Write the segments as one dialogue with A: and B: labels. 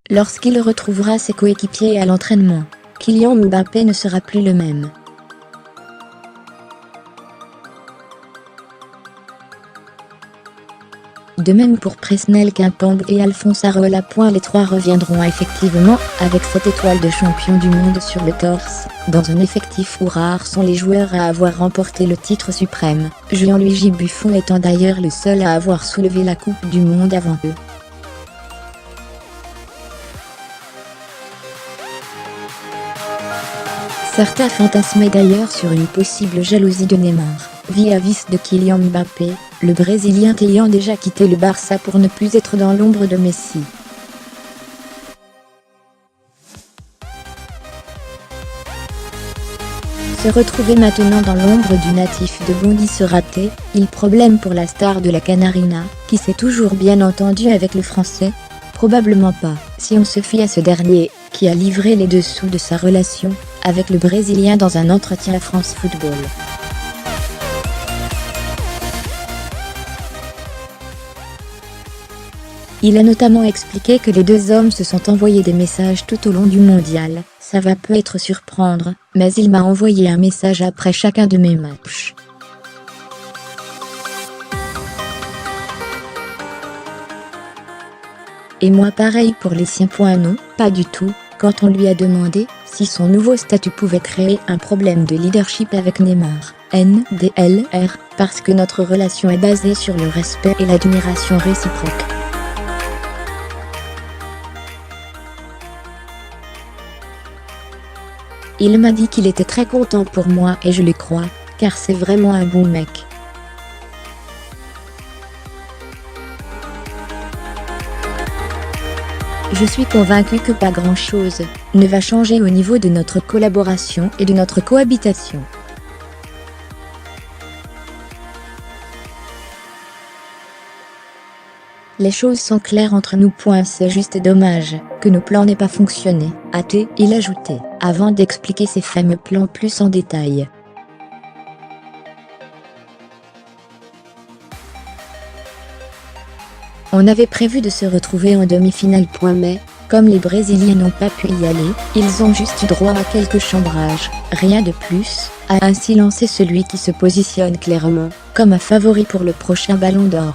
A: Lorsqu'il retrouvera ses coéquipiers à l'entraînement, Kylian Mbappé ne sera plus le même. De même pour Presnel Kimpembe et Alphonse Areola. Les trois reviendront effectivement avec cette étoile de champion du monde sur le torse, dans un effectif où rares sont les joueurs à avoir remporté le titre suprême, Gianluigi Buffon étant d'ailleurs le seul à avoir soulevé la Coupe du Monde avant eux. Certains fantasmaient d'ailleurs sur une possible jalousie de Neymar, vis-à-vis de Kylian Mbappé, le Brésilien ayant déjà quitté le Barça pour ne plus être dans l'ombre de Messi. Se retrouver maintenant dans l'ombre du natif de Bondy se rater, il problème pour la star de la Canarina, qui s'est toujours bien entendu avec le Français? Probablement pas, si on se fie à ce dernier, qui a livré les dessous de sa relation avec le Brésilien dans un entretien à France Football. Il a notamment expliqué que les deux hommes se sont envoyés des messages tout au long du mondial. Ça va peut-être surprendre, mais il m'a envoyé un message après chacun de mes matchs. Et moi pareil pour les siens. Non, pas du tout, quand on lui a demandé si son nouveau statut pouvait créer un problème de leadership avec Neymar, NDLR, parce que notre relation est basée sur le respect et l'admiration réciproque. Il m'a dit qu'il était très content pour moi et je le crois, car c'est vraiment un bon mec. Je suis convaincu que pas grand-chose ne va changer au niveau de notre collaboration et de notre cohabitation. Les choses sont claires entre nous. C'est juste dommage que nos plans n'aient pas fonctionné, a-t-il ajouté, avant d'expliquer ses fameux plans plus en détail. On avait prévu de se retrouver en demi-finale. Mais, comme les Brésiliens n'ont pas pu y aller, ils ont juste eu droit à quelques chambrages, rien de plus, a ainsi lancé celui qui se positionne clairement comme un favori pour le prochain Ballon d'Or.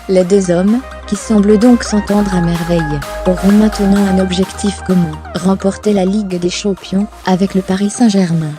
A: Les deux hommes, qui semblent donc s'entendre à merveille, auront maintenant un objectif commun, remporter la Ligue des Champions avec le Paris Saint-Germain.